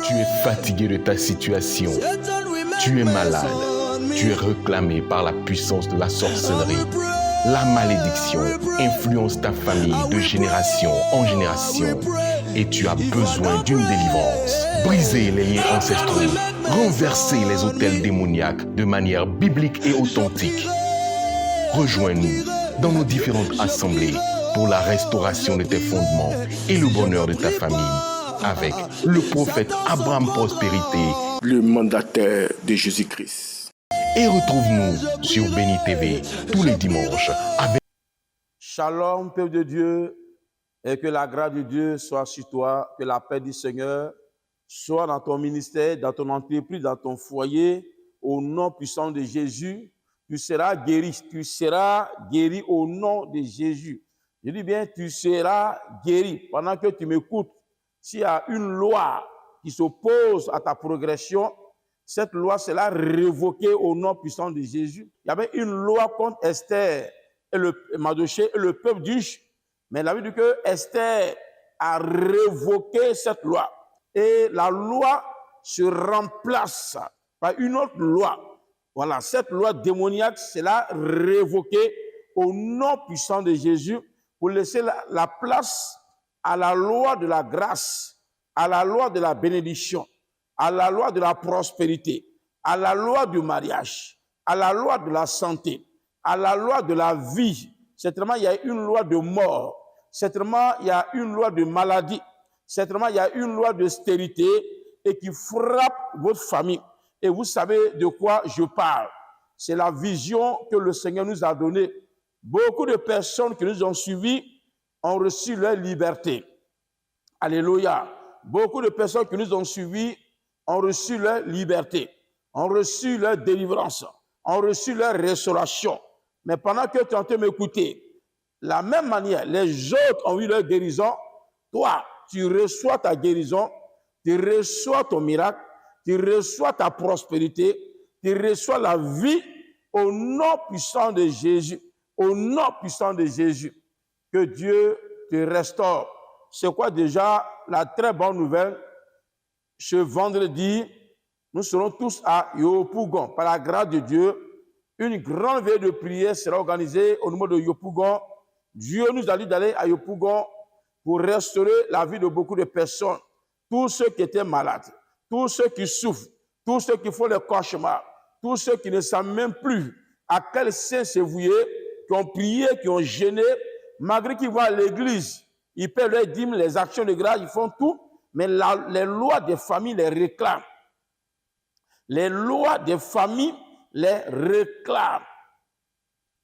Tu es fatigué de ta situation. Tu es malade. Tu es réclamé par la puissance de la sorcellerie. La malédiction influence ta famille de génération en génération et tu as besoin d'une délivrance. Brisez les liens ancestraux, renversez les autels démoniaques de manière biblique et authentique. Rejoins-nous dans nos différentes assemblées pour la restauration de tes fondements et le bonheur de ta famille avec le prophète Abraham Prospérité, le mandataire de Jésus-Christ. Et retrouve-nous sur Béni TV tous les dimanches avec... Shalom, peuple de Dieu, et que la grâce de Dieu soit sur toi, que la paix du Seigneur soit dans ton ministère, dans ton entreprise, dans ton foyer, au nom puissant de Jésus. Tu seras guéri au nom de Jésus. Je dis bien, tu seras guéri. Pendant que tu m'écoutes, s'il y a une loi qui s'oppose à ta progression, cette loi sera révoquée au nom puissant de Jésus. Il y avait une loi contre Esther et Mardochée et le peuple juif. Mais la Bible dit que Esther a révoqué cette loi. Et la loi se remplace par une autre loi. Voilà, cette loi démoniaque sera révoquée au nom puissant de Jésus pour laisser la place à la loi de la grâce, à la loi de la bénédiction, à la loi de la prospérité, à la loi du mariage, à la loi de la santé, à la loi de la vie. Certainement, il y a une loi de mort. Certainement, il y a une loi de maladie. Certainement, il y a une loi de stérilité et qui frappe votre famille. Et vous savez de quoi je parle. C'est la vision que le Seigneur nous a donnée. Beaucoup de personnes qui nous ont suivis ont reçu leur liberté. Alléluia. Beaucoup de personnes qui nous ont suivis ont reçu leur liberté, ont reçu leur délivrance, ont reçu leur restauration. Mais pendant que tu es en train de m'écouter, de la même manière, les autres ont eu leur guérison. Toi, tu reçois ta guérison, tu reçois ton miracle, tu reçois ta prospérité, tu reçois la vie au nom puissant de Jésus. Au nom puissant de Jésus. Que Dieu te restaure. C'est quoi déjà la très bonne nouvelle? Ce vendredi, nous serons tous à Yopougon. Par la grâce de Dieu, une grande veille de prière sera organisée au niveau de Yopougon. Dieu nous a dit d'aller à Yopougon pour restaurer la vie de beaucoup de personnes. Tous ceux qui étaient malades, tous ceux qui souffrent, tous ceux qui font des cauchemars, tous ceux qui ne savent même plus à quel saint se vouer, qui ont prié, qui ont gêné, malgré qu'ils vont à l'église, ils paient leurs dîmes, les actions de grâce, ils font tout, mais les lois des familles les réclament. Les lois des familles les réclament.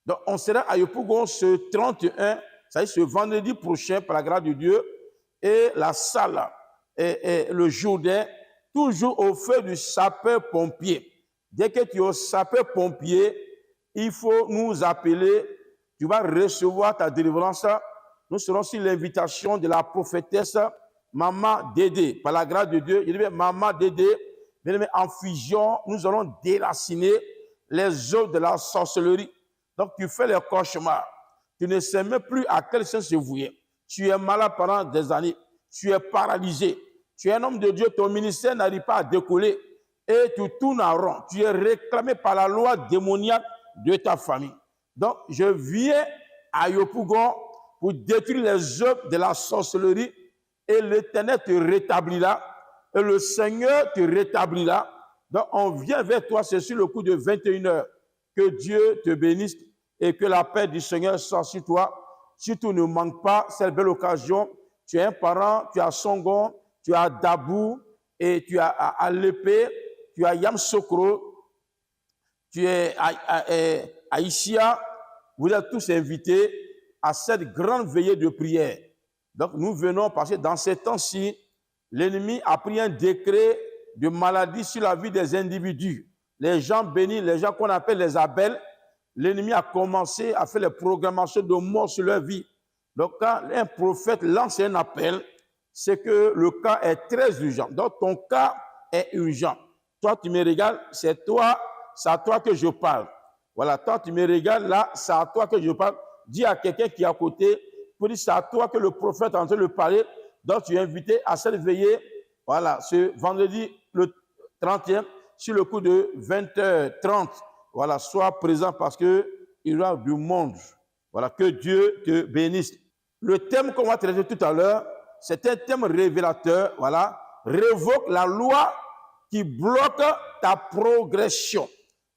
Donc, on sera à Yopougon ce 31, c'est-à-dire ce vendredi prochain, par la grâce de Dieu, et la salle, et le Jourdain, toujours au feu du sapeur-pompier. Dès que tu es au sapeur-pompier, il faut nous appeler, tu vas recevoir ta délivrance. Nous serons sur l'invitation de la prophétesse Maman Dédé. Par la grâce de Dieu, je dis Maman Dédé, en fusion, nous allons déraciner les œuvres de la sorcellerie. Donc tu fais les cauchemars. Tu ne sais même plus à quel sens se vouer. Tu es malade pendant des années. Tu es paralysé. Tu es un homme de Dieu, ton ministère n'arrive pas à décoller. Et tu tournes en rond. Tu es réclamé par la loi démoniaque de ta famille. Donc, je viens à Yopougon pour détruire les œuvres de la sorcellerie et l'Éternel te rétablira et le Seigneur te rétablira. Donc, on vient vers toi, c'est sur le coup de 21 h. Que Dieu te bénisse et que la paix du Seigneur soit sur toi. Si tu ne manques pas cette belle occasion, tu es un parent, tu as Songon, tu as Dabou et tu as Alépé, tu as Yamsokro, tu es Aïchia. Vous êtes tous invités à cette grande veillée de prière. Donc nous venons parce que dans ces temps-ci, l'ennemi a pris un décret de maladie sur la vie des individus. Les gens bénis, les gens qu'on appelle les Abel, l'ennemi a commencé à faire les programmations de mort sur leur vie. Donc quand un prophète lance un appel, c'est que le cas est très urgent. Donc ton cas est urgent. Toi tu me regardes, c'est à toi que je parle. Voilà, toi tu me regardes là, c'est à toi que je parle. dis à quelqu'un qui est à côté, pour dire c'est à toi que le prophète est en train de parler, donc tu es invité à cette veillée, voilà, ce vendredi le 31, sur le coup de 20h30, voilà, sois présent parce qu'il y aura du monde. Voilà, que Dieu te bénisse. Le thème qu'on va traiter tout à l'heure, c'est un thème révélateur, voilà, révoque la loi qui bloque ta progression.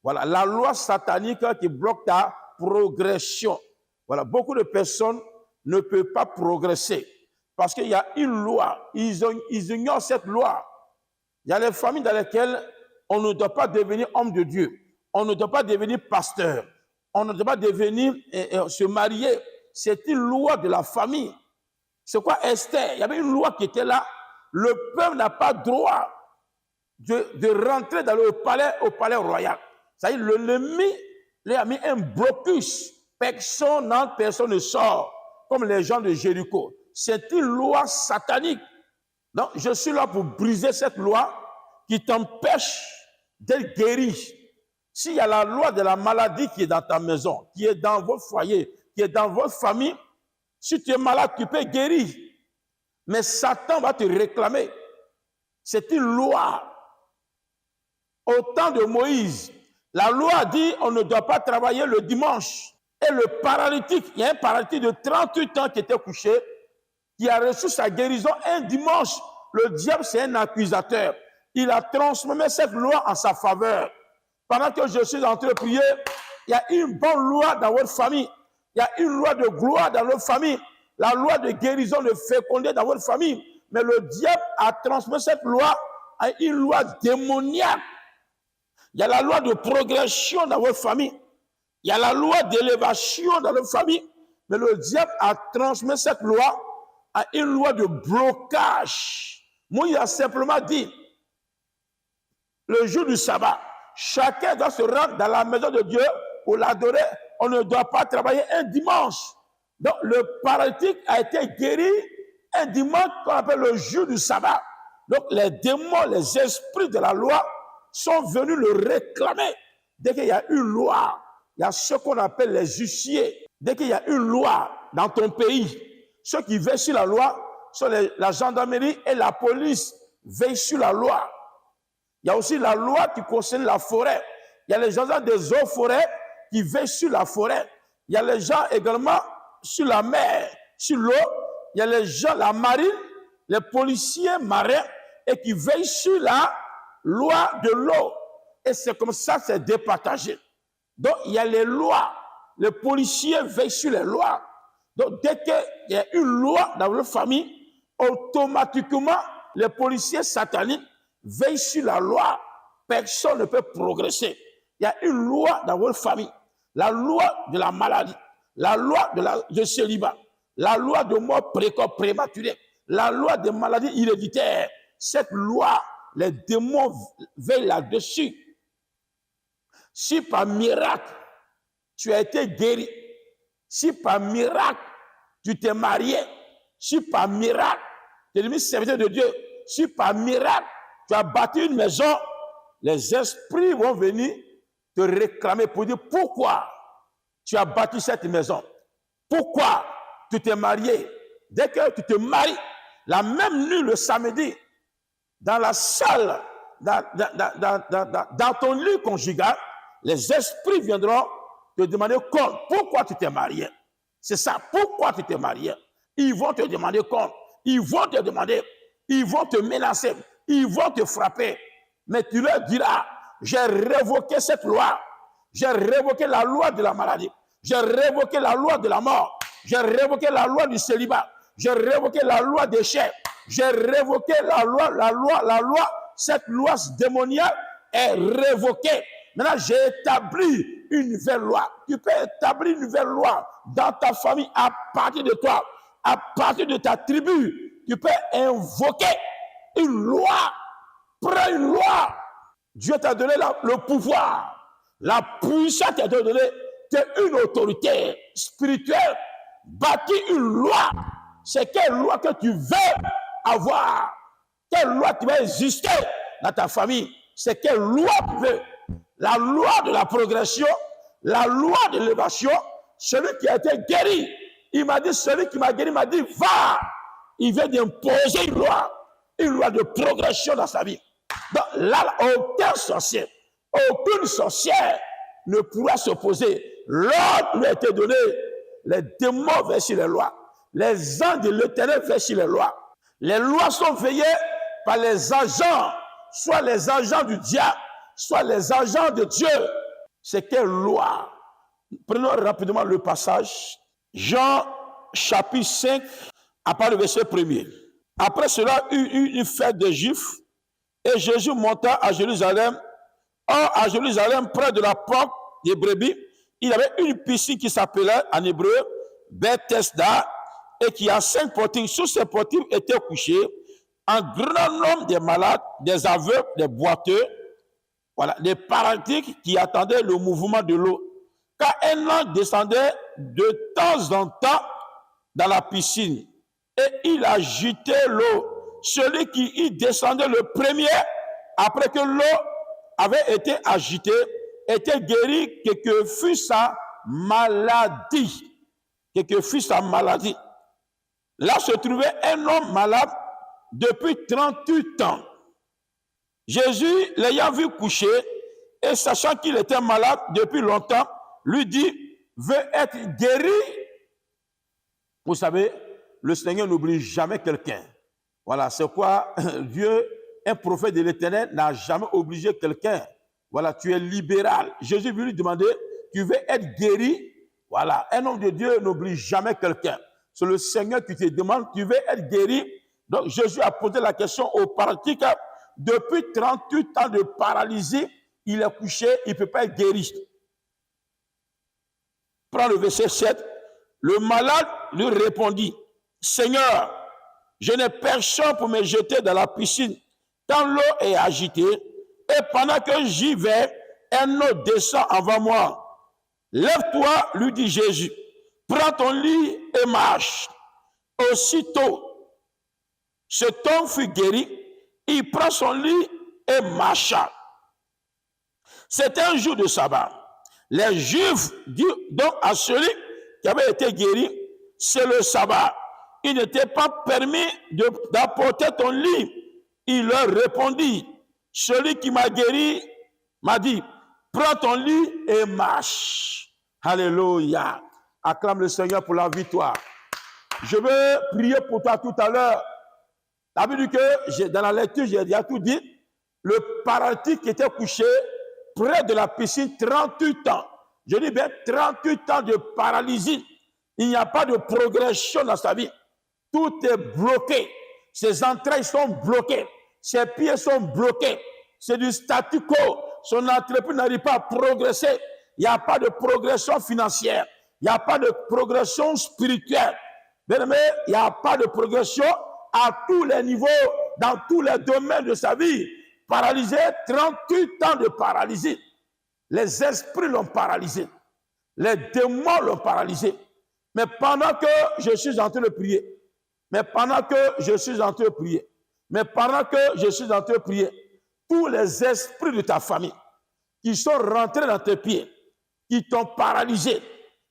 Voilà, la loi satanique qui bloque ta progression. Voilà, beaucoup de personnes ne peuvent pas progresser parce qu'il y a une loi, ils ignorent cette loi. Il y a les familles dans lesquelles on ne doit pas devenir homme de Dieu, on ne doit pas devenir pasteur, on ne doit pas devenir se marier. C'est une loi de la famille. C'est quoi Esther? Il y avait une loi qui était là. Le peuple n'a pas droit de rentrer dans le palais, au palais royal. C'est-à-dire l'ennemi lui a mis un blocus. Personne n'entre, personne ne sort, comme les gens de Jéricho. C'est une loi satanique. Donc, je suis là pour briser cette loi qui t'empêche d'être guéri. S'il y a la loi de la maladie qui est dans ta maison, qui est dans votre foyer, qui est dans votre famille, si tu es malade, tu peux guérir. Mais Satan va te réclamer. C'est une loi. Au temps de Moïse, la loi a dit on ne doit pas travailler le dimanche. Et le paralytique, il y a un paralytique de 38 ans qui était couché, qui a reçu sa guérison un dimanche. Le diable, c'est un accusateur. Il a transformé cette loi en sa faveur. Pendant que je suis en train de prier, il y a une bonne loi dans votre famille. Il y a une loi de gloire dans votre famille. La loi de guérison, de fécondité dans votre famille. Mais le diable a transformé cette loi en une loi démoniaque. Il y a la loi de progression dans votre famille. Il y a la loi d'élévation dans votre famille. Mais le diable a transformé cette loi en une loi de blocage. Moi, il a simplement dit, le jour du sabbat, chacun doit se rendre dans la maison de Dieu pour l'adorer. On ne doit pas travailler un dimanche. Donc, le paralytique a été guéri un dimanche qu'on appelle le jour du sabbat. Donc, les démons, les esprits de la loi sont venus le réclamer. Dès qu'il y a une loi, il y a ce qu'on appelle les huissiers. Dès qu'il y a une loi dans ton pays, ceux qui veillent sur la loi sont la gendarmerie et la police veillent sur la loi. Il y a aussi la loi qui concerne la forêt. Il y a les gens des eaux forêts qui veillent sur la forêt. Il y a les gens également sur la mer, sur l'eau. Il y a les gens, la marine, les policiers marins et qui veillent sur la loi de l'eau. Et c'est comme ça que c'est départagé. Donc, il y a les lois. Les policiers veillent sur les lois. Donc, dès qu'il y a une loi dans votre famille, automatiquement, les policiers sataniques veillent sur la loi. Personne ne peut progresser. Il y a une loi dans votre famille. La loi de la maladie. La loi de célibat. La loi de mort précoce, prématurée. La loi des maladies héréditaires. Cette loi, les démons veillent là-dessus. Si par miracle, tu as été guéri, si par miracle, tu t'es marié, si par miracle, tu es devenu serviteur de Dieu, si par miracle, tu as bâti une maison, les esprits vont venir te réclamer pour dire pourquoi tu as bâti cette maison, pourquoi tu t'es marié. Dès que tu te maries, la même nuit, le samedi, dans la salle, dans ton lit conjugal, les esprits viendront te demander compte. Pourquoi tu t'es marié? C'est ça. Pourquoi tu t'es marié? Ils vont te demander compte. Ils vont te demander. Ils vont te menacer. Ils vont te frapper. Mais tu leur diras, j'ai révoqué cette loi. J'ai révoqué la loi de la maladie. J'ai révoqué la loi de la mort. J'ai révoqué la loi du célibat. J'ai révoqué la loi des chefs. J'ai révoqué la loi. Cette loi démoniaque est révoquée. Maintenant, j'ai établi une nouvelle loi. Tu peux établir une nouvelle loi dans ta famille à partir de toi, à partir de ta tribu. Tu peux invoquer une loi. Prends une loi. Dieu t'a donné le pouvoir. La puissance t'a donné. Tu es une autorité spirituelle. Bâtis une loi. C'est quelle loi que tu veux avoir? Quelle loi qui va exister dans ta famille? C'est quelle loi tu veux? La loi de la progression, la loi de l'élévation, celui qui a été guéri, il m'a dit, celui qui m'a guéri m'a dit, va. Il vient d'imposer une loi de progression dans sa vie. Donc là, aucun sorcier, aucune sorcière ne pourra s'opposer. L'ordre lui a été donné. Les démons veillent sur les lois. Les anges de l'Éternel veillent sur les lois. Les lois sont veillées par les agents, soit les agents du diable, soit les agents de Dieu. C'est quelle loi? Prenons rapidement le passage. Jean chapitre 5, à part le verset 1er. Après cela, il y eut une fête des Juifs, et Jésus monta à Jérusalem. Or, à Jérusalem, près de la porte des brebis, il y avait une piscine qui s'appelait en hébreu Bethesda, et qui a 5 portings. Sous ces portings étaient couchés un grand nombre de malades, des aveugles, des boiteux, voilà, des paralytiques qui attendaient le mouvement de l'eau. Car un ange descendait de temps en temps dans la piscine et il agitait l'eau. Celui qui y descendait le premier, après que l'eau avait été agitée, était guéri, quelle que fût sa maladie. Quelle que fût sa maladie. Là se trouvait un homme malade depuis 38 ans. Jésus, l'ayant vu coucher et sachant qu'il était malade depuis longtemps, lui dit, veut être guéri. Vous savez, le Seigneur n'oublie jamais quelqu'un. Voilà, c'est quoi Dieu, un prophète de l'Éternel, n'a jamais obligé quelqu'un. Voilà, tu es libéral. Jésus lui demandait, tu veux être guéri? Voilà, un homme de Dieu n'oublie jamais quelqu'un. C'est le Seigneur qui te demande, tu veux être guéri? Donc Jésus a posé la question au paralytique. Depuis 38 ans de paralysie, il est couché, il ne peut pas être guéri. Prends le verset 7. Le malade lui répondit, Seigneur, je n'ai personne pour me jeter dans la piscine, tant l'eau est agitée, et pendant que j'y vais, un autre descend avant moi. Lève-toi, lui dit Jésus, prends ton lit et marche. Aussitôt, cet homme fut guéri, il prend son lit et marcha. C'était un jour de sabbat. Les Juifs dirent donc à celui qui avait été guéri, c'est le sabbat. Il n'était pas permis d'apporter ton lit. Il leur répondit, celui qui m'a guéri m'a dit, prends ton lit et marche. Alléluia. Acclame le Seigneur pour la victoire. Je vais prier pour toi tout à l'heure. Tu as vu que dans la lecture, j'ai déjà tout dit. Le paralytique était couché près de la piscine 38 ans. Je dis bien 38 ans de paralysie. Il n'y a pas de progression dans sa vie. Tout est bloqué. Ses entrailles sont bloquées. Ses pieds sont bloqués. C'est du statu quo. Son entreprise n'arrive pas à progresser. Il n'y a pas de progression financière. Il n'y a pas de progression spirituelle. Bien aimé, il n'y a pas de progression à tous les niveaux, dans tous les domaines de sa vie. Paralysé, 38 ans de paralysie. Les esprits l'ont paralysé. Les démons l'ont paralysé. Mais pendant que je suis en train de prier, tous les esprits de ta famille qui sont rentrés dans tes pieds, qui t'ont paralysé,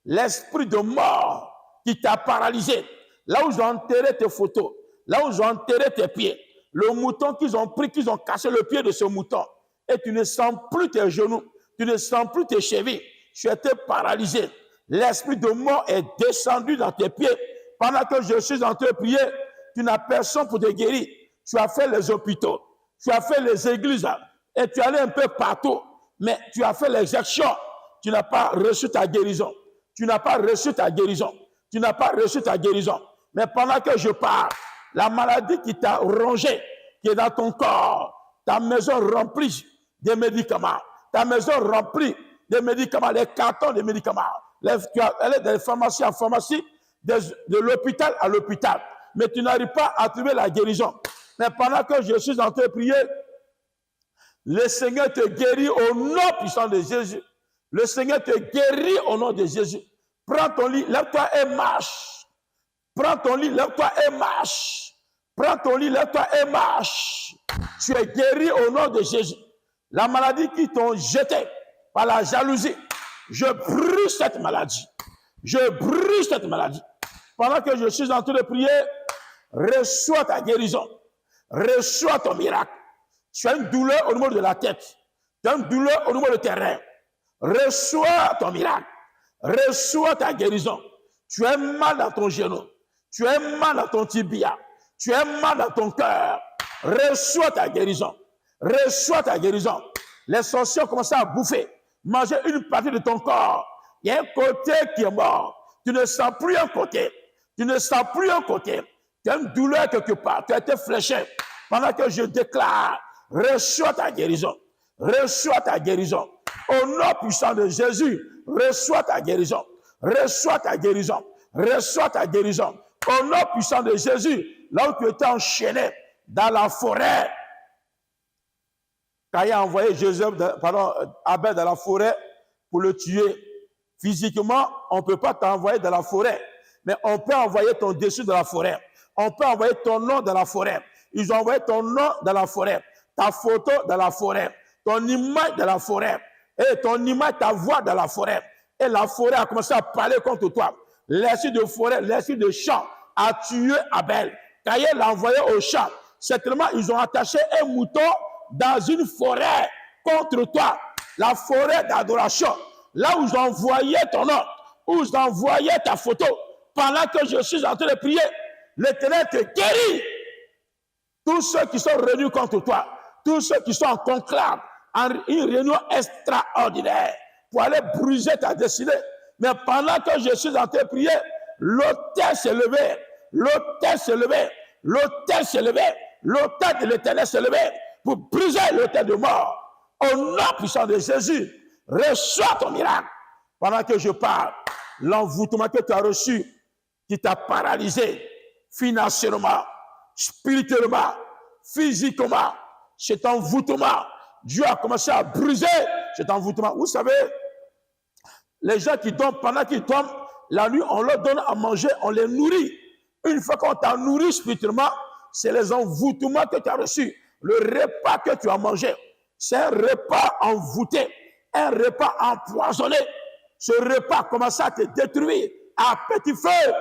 l'esprit de mort qui t'a paralysé, là où ils ont enterré tes photos, là où ils ont enterré tes pieds, le mouton qu'ils ont pris, qu'ils ont cassé le pied de ce mouton, et tu ne sens plus tes genoux, tu ne sens plus tes chevilles, tu étais paralysé. L'esprit de mort est descendu dans tes pieds. Pendant que je suis en train de prier, tu n'as personne pour te guérir. Tu as fait les hôpitaux, tu as fait les églises, et tu es allé un peu partout, mais tu as fait les actions. Tu n'as pas reçu ta guérison. Tu n'as pas reçu ta guérison. Tu n'as pas reçu ta guérison. Mais pendant que je parle, la maladie qui t'a rongé, qui est dans ton corps, ta maison remplie de médicaments, ta maison remplie de médicaments, les cartons de médicaments. Tu as allé de pharmacie en pharmacie, de l'hôpital à l'hôpital. Mais tu n'arrives pas à trouver la guérison. Mais pendant que je suis en train de prier, le Seigneur te guérit au nom puissant de Jésus. Le Seigneur te guérit au nom de Jésus. Prends ton lit, lève-toi et marche. Prends ton lit, lève-toi et marche. Prends ton lit, lève-toi et marche. Tu es guéri au nom de Jésus. La maladie qui t'ont jeté par la jalousie, je brise cette maladie. Je brise cette maladie. Pendant que je suis en train de prier, reçois ta guérison. Reçois ton miracle. Tu as une douleur au niveau de la tête. Tu as une douleur au niveau de tes reins. Reçois ton miracle. Reçois ta guérison. Tu as mal dans ton genou. Tu as mal dans ton tibia. Tu as mal dans ton cœur. Reçois ta guérison. Reçois ta guérison. Les sorciers ont commencé à bouffer, manger une partie de ton corps. Il y a un côté qui est mort. Tu ne sens plus un côté. Tu ne sens plus un côté. Tu as une douleur quelque part. Tu as été fléché. Pendant que je déclare, reçois ta guérison. Reçois ta guérison. Au nom puissant de Jésus, reçois ta guérison. Reçois ta guérison. Reçois ta guérison. Au nom puissant de Jésus, là où tu étais enchaîné dans la forêt, quand il a envoyé Abel dans la forêt pour le tuer, physiquement, on ne peut pas t'envoyer dans la forêt, mais on peut envoyer ton dessus dans la forêt. On peut envoyer ton nom dans la forêt. Ils ont envoyé ton nom dans la forêt, ta photo dans la forêt, ton image dans la forêt, et ton image, ta voix dans la forêt. Et la forêt a commencé à parler contre toi. L'esprit de forêt, l'esprit de champ a tué Abel. Quand il l'a envoyé au champ, certainement ils ont attaché un mouton dans une forêt contre toi. La forêt d'adoration. Là où ils ont envoyé ton nom, où ils ont envoyé ta photo. Pendant que je suis en train de prier, l'Éternel te guérit. Tous ceux qui sont réunis contre toi, tous ceux qui sont en conclave, en une réunion extraordinaire pour aller briser ta destinée. Mais pendant que je suis en train de prier, l'autel s'est levé, l'autel s'est levé, l'autel s'est levé, l'autel de l'Éternel s'est levé pour briser l'autel de mort. Au nom puissant de Jésus, reçois ton miracle. Pendant que je parle, l'envoûtement que tu as reçu, qui t'a paralysé financièrement, spirituellement, physiquement, cet envoûtement, Dieu a commencé à briser cet envoûtement. Vous savez, les gens qui dorment, pendant qu'ils dorment, la nuit, on leur donne à manger, on les nourrit. Une fois qu'on t'a nourri spirituellement, c'est les envoûtements que tu as reçus. Le repas que tu as mangé, c'est un repas envoûté, un repas empoisonné. Ce repas commence à te détruire à petit feu.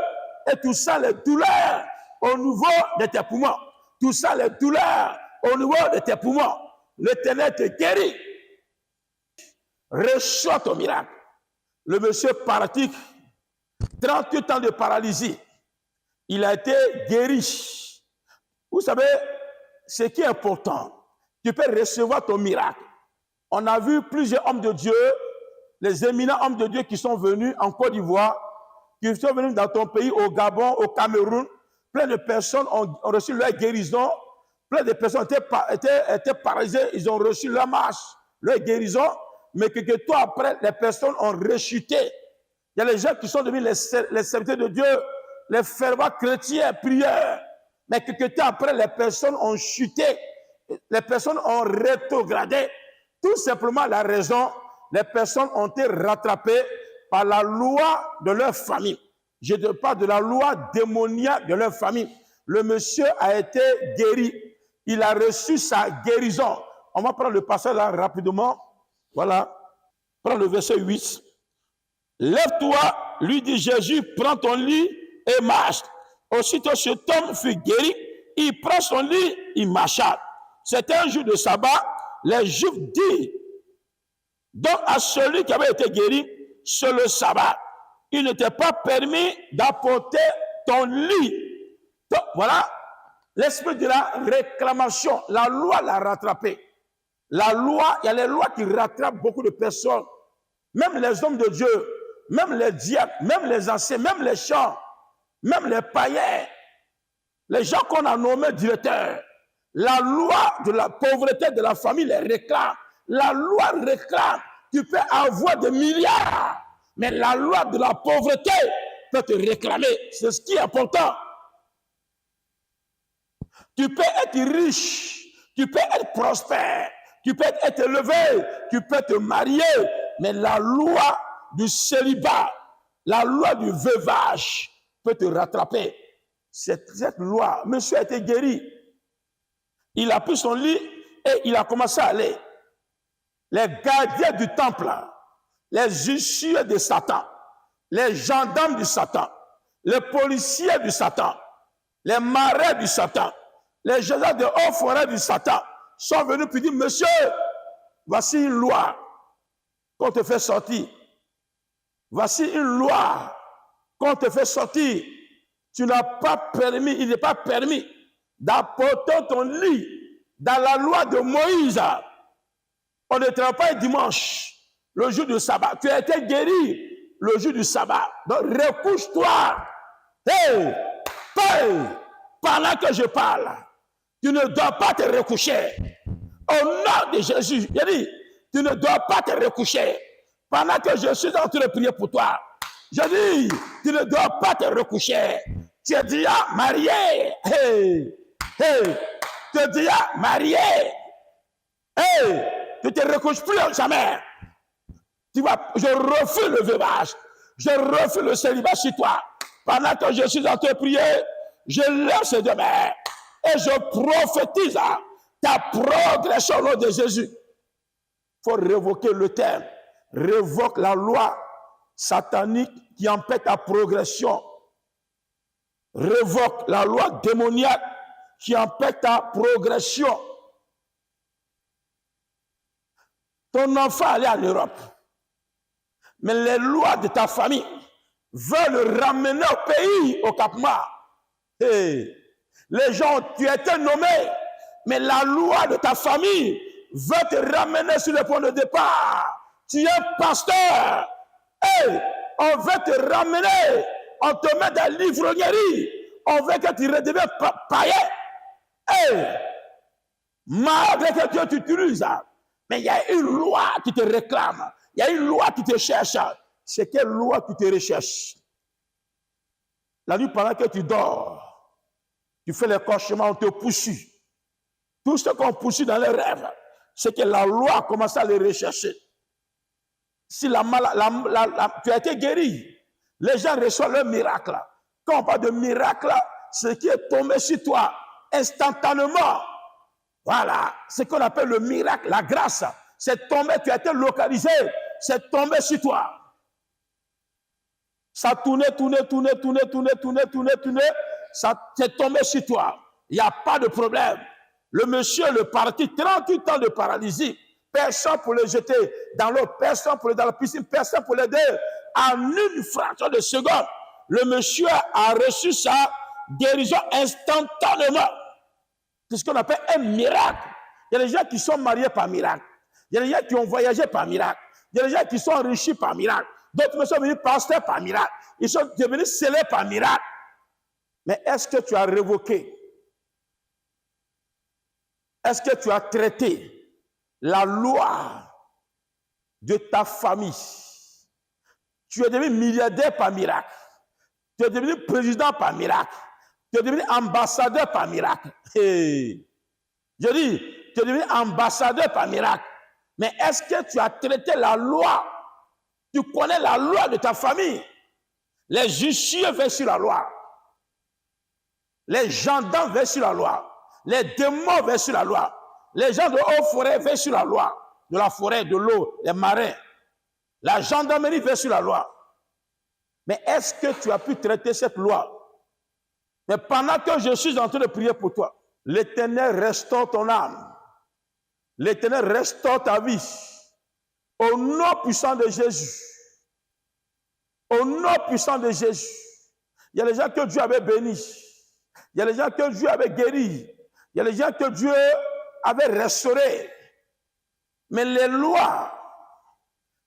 Et tout ça, les douleurs au niveau de tes poumons. Tout ça, les douleurs au niveau de tes poumons. L'Éternel te guérit. Reçois ton miracle. Le monsieur paralytique, 38 ans de paralysie, il a été guéri. Vous savez, ce qui est important, tu peux recevoir ton miracle. On a vu plusieurs hommes de Dieu, les éminents hommes de Dieu qui sont venus en Côte d'Ivoire, qui sont venus dans ton pays, au Gabon, au Cameroun. Plein de personnes ont reçu leur guérison. Plein de personnes étaient paralysées, ils ont reçu leur marche, leur guérison. Mais que toi, après, les personnes ont rechuté. Il y a les gens qui sont devenus les serviteurs de Dieu, les fervents chrétiens, prieurs. Mais que temps après, les personnes ont chuté. Les personnes ont rétrogradé. Tout simplement la raison, les personnes ont été rattrapées par la loi de leur famille. Je ne parle de la loi démoniaque de leur famille. Le monsieur a été guéri. Il a reçu sa guérison. On va prendre le passage là rapidement. Voilà. Prends le verset 8. Lève-toi, lui dit Jésus, prends ton lit et marche. Aussitôt cet homme fut guéri. Il prend son lit, il marcha. C'était un jour de sabbat. Les Juifs disent donc à celui qui avait été guéri, c'est le sabbat. Il n'était pas permis d'apporter ton lit. Donc, voilà l'esprit de la réclamation. La loi l'a rattrapé. La loi, il y a les lois qui rattrapent beaucoup de personnes. Même les hommes de Dieu, même les diacres, même les anciens, même les chants, même les païens, les gens qu'on a nommés directeurs. La loi de la pauvreté de la famille les réclame. La loi réclame. Tu peux avoir des milliards, mais la loi de la pauvreté peut te réclamer. C'est ce qui est important. Tu peux être riche, tu peux être prospère, tu peux être élevé, tu peux te marier, mais la loi du célibat, la loi du veuvage peut te rattraper. Cette loi, monsieur a été guéri. Il a pris son lit et il a commencé à aller. Les gardiens du temple, les huissiers de Satan, les gendarmes du Satan, les policiers du Satan, les marais du Satan, les gens de haute forêt du Satan sont venus pour dire, monsieur, voici une loi qu'on te fait sortir. Voici une loi qu'on te fait sortir. Tu n'as pas permis, il n'est pas permis d'apporter ton lit dans la loi de Moïse. On ne travaille pas le dimanche, le jour du sabbat. Tu as été guéri le jour du sabbat. Donc recouche-toi. Hey, pendant que je parle, tu ne dois pas te recoucher. Au nom de Jésus, j'ai dit, tu ne dois pas te recoucher. Pendant que je suis en train de prier pour toi, je dis, tu ne dois pas te recoucher. Tu es déjà marié. Hey, tu es déjà marié. Hey, tu ne te recouches plus jamais. Je refuse le veuvage. Je refuse le célibat sur toi. Pendant que je suis en train de prier, je lève ces deux mains et je prophétise ta progression au nom de Jésus. Il faut révoquer le terme. Révoque la loi satanique qui empêche ta progression. Révoque la loi démoniaque qui empêche ta progression. Ton enfant allait en Europe, mais les lois de ta famille veulent le ramener au pays, au Cap-Mart. Hey. Les gens, tu as été nommé, mais la loi de ta famille veut te ramener sur le point de départ. Tu es pasteur. Hey, on veut te ramener. On te met dans l'ivrognerie. On veut que tu redeviennes païen. Hey, malgré que Dieu t'utilise, mais il y a une loi qui te réclame. Il y a une loi qui te cherche. C'est quelle loi qui te recherche? La nuit, pendant que tu dors, tu fais les cauchemars, on te poursuit. Tout ce qu'on poursuit dans les rêves, c'est que la loi commence à les rechercher. Si tu as été guéri, les gens reçoivent le miracle. Quand on parle de miracle, ce qui est tombé sur toi instantanément, voilà, ce qu'on appelle le miracle, la grâce, c'est tombé, tu as été localisé, c'est tombé sur toi. Ça tournait, ça t'est tombé sur toi. Il n'y a pas de problème. Le monsieur, le parti, 38 ans de paralysie, personne pour le jeter dans l'eau, personne pour le dans la piscine, personne pour l'aider. En une fraction de seconde, le monsieur a reçu sa guérison instantanément. C'est ce qu'on appelle un miracle. Il y a des gens qui sont mariés par miracle. Il y a des gens qui ont voyagé par miracle. Il y a des gens qui sont enrichis par miracle. D'autres sont venus pasteurs par miracle. Ils sont devenus scellés par miracle. Mais est-ce que tu as révoqué? Est-ce que tu as traité la loi de ta famille? Tu es devenu milliardaire par miracle. Tu es devenu président par miracle. Tu es devenu ambassadeur par miracle. Hey. Je dis, tu es devenu ambassadeur par miracle. Mais est-ce que tu as traité la loi? Tu connais la loi de ta famille. Les justiciers veillent sur la loi. Les gendarmes veillent sur la loi. Les démons veillent sur la loi. Les gens de haute forêt veillent sur la loi. De la forêt, de l'eau, les marins. La gendarmerie veille sur la loi. Mais est-ce que tu as pu traiter cette loi? Mais pendant que je suis en train de prier pour toi, l'Éternel restaure ton âme. L'Éternel restaure ta vie. Au nom puissant de Jésus. Au nom puissant de Jésus. Il y a les gens que Dieu avait bénis. Il y a les gens que Dieu avait guéris. Il y a les gens que Dieu avait restaurés. Mais les lois,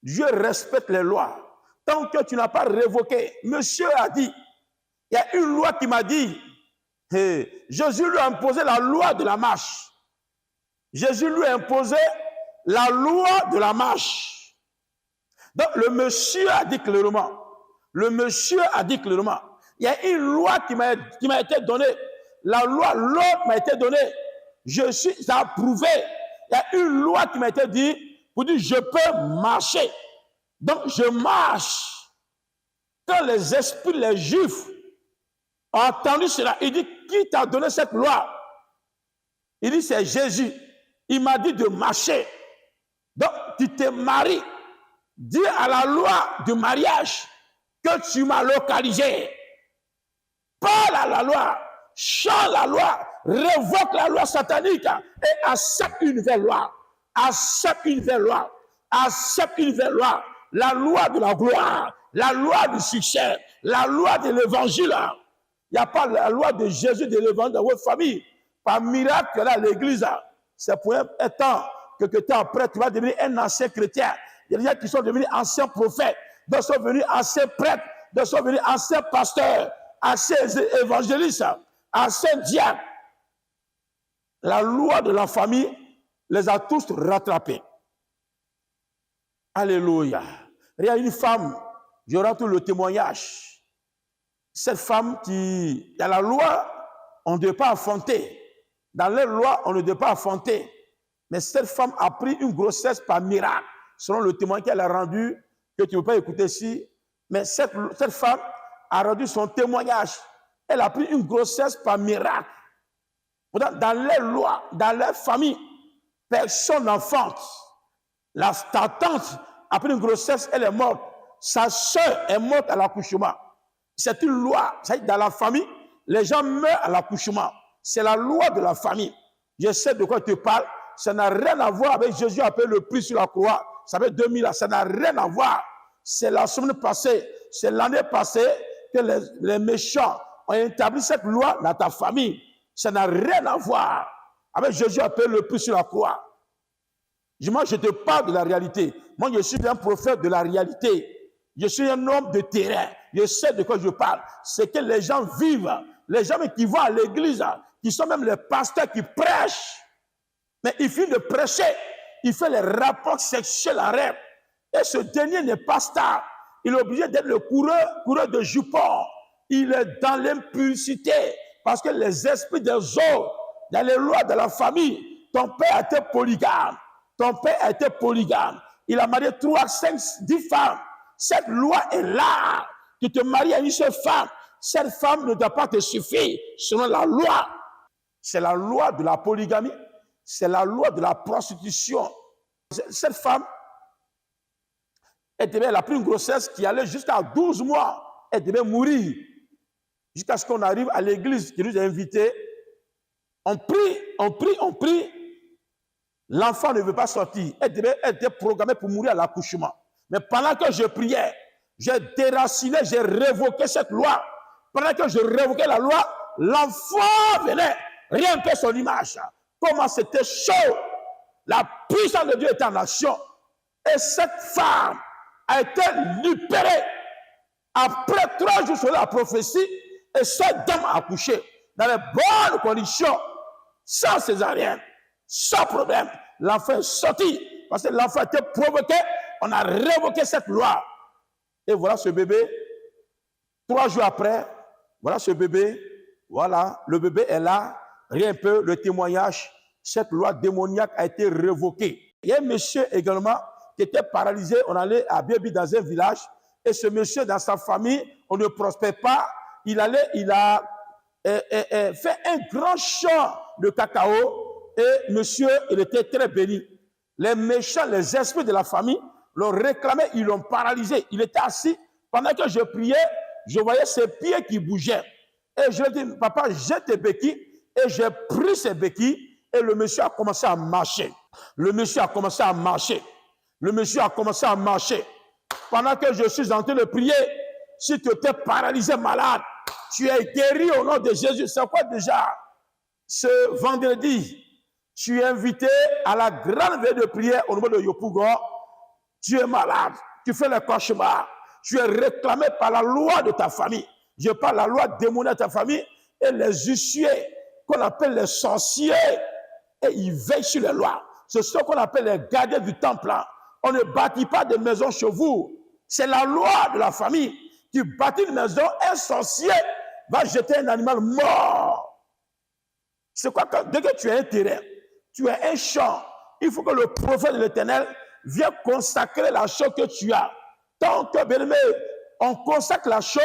Dieu respecte les lois. Tant que tu n'as pas révoqué, monsieur a dit, il y a une loi qui m'a dit, Jésus lui a imposé la loi de la marche. Jésus lui a imposé la loi de la marche. Donc le monsieur a dit clairement, il y a une loi qui m'a été donnée. La loi, l'autre m'a été donnée. Je suis approuvé. Il y a une loi qui m'a été dit pour dire je peux marcher. Donc je marche. Quand les esprits, les juifs ont entendu cela, il dit qui t'a donné cette loi? Il dit c'est Jésus. Il m'a dit de marcher. Donc tu te maries. Dis à la loi du mariage que tu m'as localisé. Parle à la loi, change la loi, révoque la loi satanique et accepte une nouvelle loi. Accepte une nouvelle loi. Accepte une nouvelle loi. La loi de la gloire, la loi du succès, la loi de l'évangile. Il n'y a pas la loi de Jésus de l'évangile dans votre famille. Par miracle, tu es là à l'église. C'est pour un temps, quelque temps après, tu vas devenir un ancien chrétien. Il y a des gens qui sont devenus anciens prophètes, d'autres sont devenus anciens prêtres, d'autres sont devenus anciens pasteurs, anciens évangélistes, anciens diacres. La loi de la famille les a tous rattrapés. Alléluia. Il y a une femme, je rentre le témoignage. Cette femme qui, dans la loi, on ne doit pas affronter. Dans les lois, on ne doit pas affronter. Mais cette femme a pris une grossesse par miracle, selon le témoignage qu'elle a rendu, que tu ne peux pas écouter ici. Mais cette femme a rendu son témoignage. Elle a pris une grossesse par miracle. Dans les lois, dans les familles, personne n'enfante. Ta tante a pris une grossesse, elle est morte. Sa soeur est morte à l'accouchement. C'est une loi. Dans la famille, les gens meurent à l'accouchement. C'est la loi de la famille. Je sais de quoi je te parle. Ça n'a rien à voir avec Jésus a payé le prix sur la croix. Ça fait 2000 ans. Ça n'a rien à voir. C'est la semaine passée, c'est l'année passée que les méchants ont établi cette loi dans ta famille. Ça n'a rien à voir avec Jésus a payé le prix sur la croix. Moi, je te parle de la réalité. Moi, je suis un prophète de la réalité. Je suis un homme de terrain. Je sais de quoi je parle. C'est que les gens vivent. Les gens qui vont à l'église, qui sont même les pasteurs qui prêchent. Mais il finit de prêcher. Il fait les rapports sexuels en rêve. Et ce dernier n'est pas star. Il est obligé d'être le coureur de jupons. Il est dans l'impudicité. Parce que les esprits des autres, dans les lois de la famille, ton père a été polygame. Ton père a été polygame. Il a marié 3, 5, 10 femmes. Cette loi est là. Tu te maries à une seule femme. Cette femme ne doit pas te suffire selon la loi. C'est la loi de la polygamie. C'est la loi de la prostitution. Cette femme, elle a pris une grossesse qui allait jusqu'à 12 mois. Elle devait mourir. Jusqu'à ce qu'on arrive à l'église qui nous a invités. On prie. L'enfant ne veut pas sortir. Elle était programmée pour mourir à l'accouchement. Mais pendant que je priais, j'ai déraciné, j'ai révoqué cette loi. Pendant que je révoquais la loi, l'enfant venait. Rien que son image. Comment c'était chaud. La puissance de Dieu était en action. Et cette femme a été libérée. Après 3 jours sur la prophétie, et cette dame a accouché dans les bonnes conditions, sans césarienne, sans problème. L'enfant est sorti parce que l'enfant a été provoqué. On a révoqué cette loi. Et voilà ce bébé. 3 jours après, voilà ce bébé. Voilà, le bébé est là. Rien peu, le témoignage. Cette loi démoniaque a été révoquée. Il y a un monsieur également qui était paralysé. On allait à Bébi dans un village. Et ce monsieur, dans sa famille, on ne prospère pas. Il a fait un grand champ de cacao. Et monsieur, il était très béni. Les méchants, les esprits de la famille l'ont réclamé, ils l'ont paralysé. Il était assis. Pendant que je priais, je voyais ses pieds qui bougeaient. Et je lui ai dit, papa, jette tes béquilles. Et j'ai pris ses béquilles. Et le monsieur a commencé à marcher. Le monsieur a commencé à marcher. Le monsieur a commencé à marcher. Pendant que je suis en train de prier, si tu étais paralysé, malade, tu es guéri au nom de Jésus. C'est quoi déjà? Ce vendredi, tu es invité à la grande veille de prière au niveau de Yopougon. Tu es malade, tu fais les cauchemars. Tu es réclamé par la loi de ta famille. Je parle de la loi démoniaque de ta famille et les huissiers qu'on appelle les sorciers. Et ils veillent sur les lois. C'est ce qu'on appelle les gardiens du temple. On ne bâtit pas de maison chez vous. C'est la loi de la famille. Tu bâtis une maison, un sorcier va jeter un animal mort. C'est quoi? Dès que tu as un terrain, tu as un champ, il faut que le prophète de l'Éternel vienne consacrer la chose que tu as. Tant que, bien aimé, on consacre la chose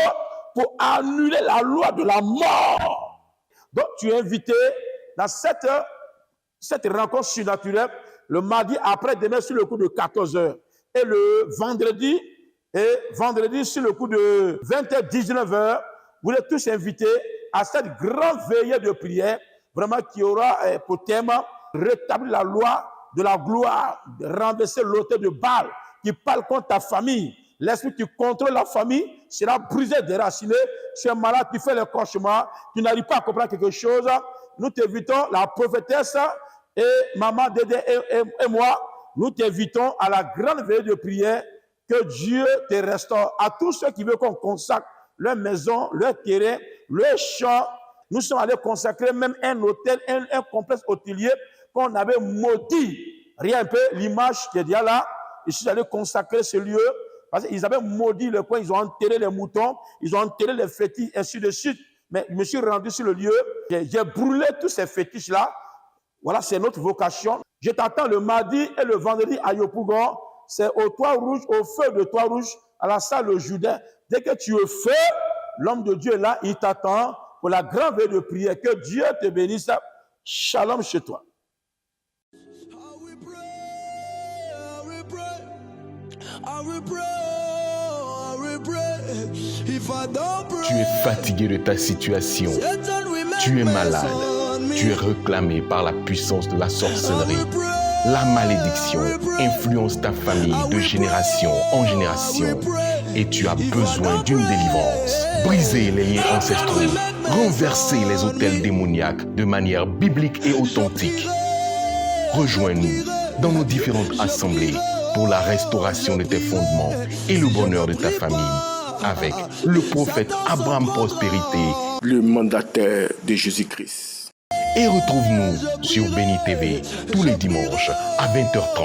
pour annuler la loi de la mort. Donc, tu es invité dans cette rencontre surnaturelle le mardi après-demain sur le coup de 14 h. Et le vendredi, Et vendredi, sur le coup de 20h, 19h, vous êtes tous invités à cette grande veillée de prière, vraiment qui aura pour thème rétablir la loi de la gloire, renverser l'autel de Baal qui parle contre ta famille. L'esprit qui contrôle la famille sera brisé, déraciné. Tu es malade, tu fais le cauchemar, tu n'arrives pas à comprendre quelque chose. Nous t'invitons, la prophétesse et maman Dédé et moi, nous t'invitons à la grande veillée de prière. Que Dieu te restaure. À tous ceux qui veulent qu'on consacre leur maison, leur terrain, leur champ, nous sommes allés consacrer même un hôtel, un complexe hôtelier qu'on avait maudit. Rien un peu l'image qui est déjà là. Je suis allé consacrer ce lieu parce qu'ils avaient maudit le coin, ils ont enterré les moutons, ils ont enterré les fétiches, ainsi de suite. Mais je me suis rendu sur le lieu, j'ai brûlé tous ces fétiches-là. Voilà, c'est notre vocation. Je t'attends le mardi et le vendredi à Yopougon. C'est au Toit Rouge, au feu de Toit Rouge, à la salle de Jourdain. Dès que tu es feu, l'homme de Dieu est là, il t'attend pour la grande veille de prière. Que Dieu te bénisse. Shalom chez toi. Tu es fatigué de ta situation. Tu es malade. Tu es réclamé par la puissance de la sorcellerie. La malédiction influence ta famille de génération en génération et tu as besoin d'une délivrance. Briser les liens ancestraux, renverser les autels démoniaques de manière biblique et authentique. Rejoins-nous dans nos différentes assemblées pour la restauration de tes fondements et le bonheur de ta famille avec le prophète Abraham Prospérité, le mandataire de Jésus-Christ. Et retrouve-nous sur Béni TV tous les dimanches à 20h30.